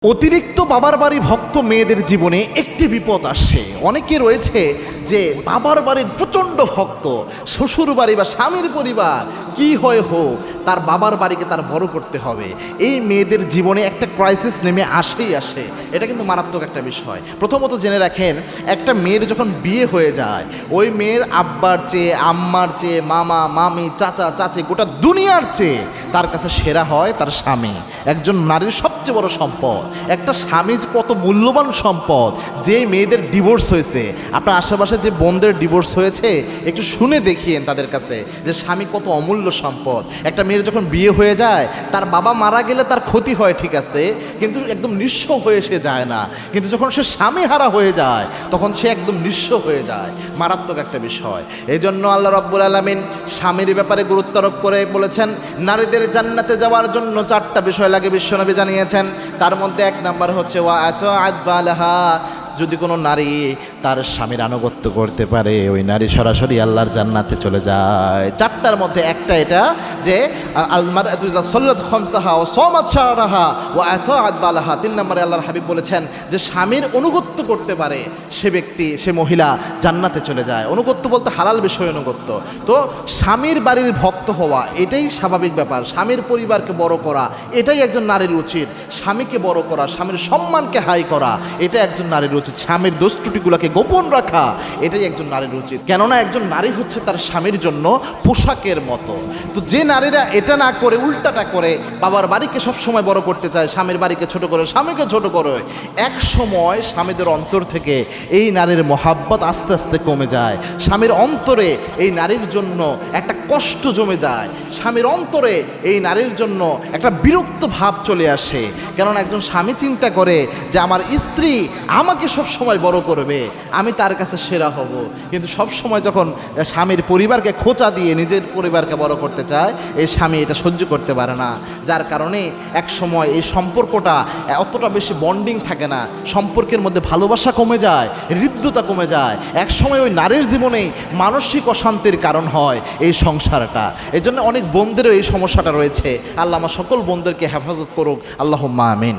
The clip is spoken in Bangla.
অতিরিক্ত বাবার বাড়ি ভক্ত মেয়েদের জীবনে একটি বিপদ আসে। অনেকে রয়েছে যে বাবার বাড়ির প্রচণ্ড ভক্ত, শ্বশুর বাড়ি বা স্বামীর পরিবার কি হয় হোক তার বাবার বাড়িকে তার বড় করতে হবে। এই মেয়েদের জীবনে একটা ক্রাইসিস নেমে আসে। এটা কিন্তু মারাত্মক একটা বিষয়। প্রথমত জেনে রাখেন, একটা মেয়ের যখন বিয়ে হয়ে যায়, ওই মেয়ের আব্বার চেয়ে, আম্মার চেয়ে, মামা মামি, চাচা চাচি, গোটা দুনিয়ার চেয়ে তার কাছে সেরা হয় তার স্বামী। একজন নারীর সবচেয়ে বড় সম্পদ। একটা স্বামী কত মূল্যবান সম্পদ। যে মেয়েদের ডিভোর্স হয়েছে, আপনার আশেপাশে যে বোনদের ডিভোর্স হয়েছে, একটু শুনে দেখিয়েন তাদের কাছে যে স্বামী কত অমূল্য সম্পদ। একটা মেয়ের যখন বিয়ে হয়ে যায়, তার বাবা মারা গেলে তার ক্ষতি হয় ঠিক আছে, কিন্তু একদম নিঃস্ব হয়ে সে যায় না। কিন্তু যখন সে স্বামী হারা হয়ে যায়, তখন সে একদম নিঃস্ব হয়ে যায়। মারাত্মক একটা বিষয়। এই জন্য আল্লাহ রাব্বুল আলামিন স্বামীর ব্যাপারে গুরুত্ব আরোপ করে বলেছেন, নারীদের জান্নাতে যাওয়ার জন্য 4টা বিষয় লাগে, বিশ্বনবী জানিয়েছেন। তার মধ্যে 1 নাম্বার হচ্ছে ওয়া আতাআত বালাহা। যদি কোনো নারী তার স্বামীর আনুগত্য করতে পারে, ওই নারী সরাসরি আল্লাহর জান্নাতে চলে যায়। 4টার মধ্যে একটা এটা যে আল মারআতু ইযা সাল্লাত খামসাহা ওয়া সামাত শাহরাহা ওয়া আতাআত বালাহা। 3 নম্বরে আল্লাহর হাবিব বলেছেন যে স্বামীর অনুগত্য করতে পারে সে ব্যক্তি, সে মহিলা জান্নাতে চলে যায়। অনুগত্য বলতে হালাল বিষয় অনুগত্য। তো স্বামীর বাড়ির ভক্ত হওয়া এটাই স্বাভাবিক ব্যাপার। স্বামীর পরিবারকে বড় করা এটাই একজন নারীর উচিত। স্বামীকে বড় করা, স্বামীর সম্মানকে হাই করা এটা একজন নারীর উচিত। স্বামীর দোষ ত্রুটিগুলোকে গোপন রাখা এটাই একজন নারীর উচিত। কেননা একজন নারী হচ্ছে তার স্বামীর জন্য পোশাকের মতো। তো যে নারীরা এটা না করে উল্টাটা করে, বাবার বাড়িকে সবসময় বড় করতে চায়, স্বামীর বাড়িকে ছোট করে, স্বামীকে ছোট করে, এক সময় স্বামীদের অন্তর থেকে এই নারীর মহাব্বত আস্তে আস্তে কমে যায়। স্বামীর অন্তরে এই নারীর জন্য একটা কষ্ট জমে যায়। স্বামীর অন্তরে এই নারীর জন্য একটা বিরক্ত ভাব চলে আসে। কেননা একজন স্বামী চিন্তা করে যে আমার স্ত্রী আমাকে সব সময় বড় করবে, আমি তার কাছে সেরা হব। কিন্তু সব সময় যখন স্বামীর পরিবারকে খোঁচা দিয়ে নিজের পরিবারকে বড় করতে চায়, এই স্বামী এটা সহ্য করতে পারে না। যার কারণে এক সময় এই সম্পর্কটা অতটা বেশি বন্ডিং থাকে না, সম্পর্কের মধ্যে ভালোবাসা কমে যায়, হৃদ্যতা কমে যায়। এক সময় ওই নারীর জীবনেই মানসিক অশান্তির কারণ হয় এই সংসারটা। এই জন্য অনেক বোনদেরও এই সমস্যাটা রয়েছে। আল্লাহ আমার সকল বোনদেরকে হেফাজত করুক, আল্লাহুম্মা আমিন।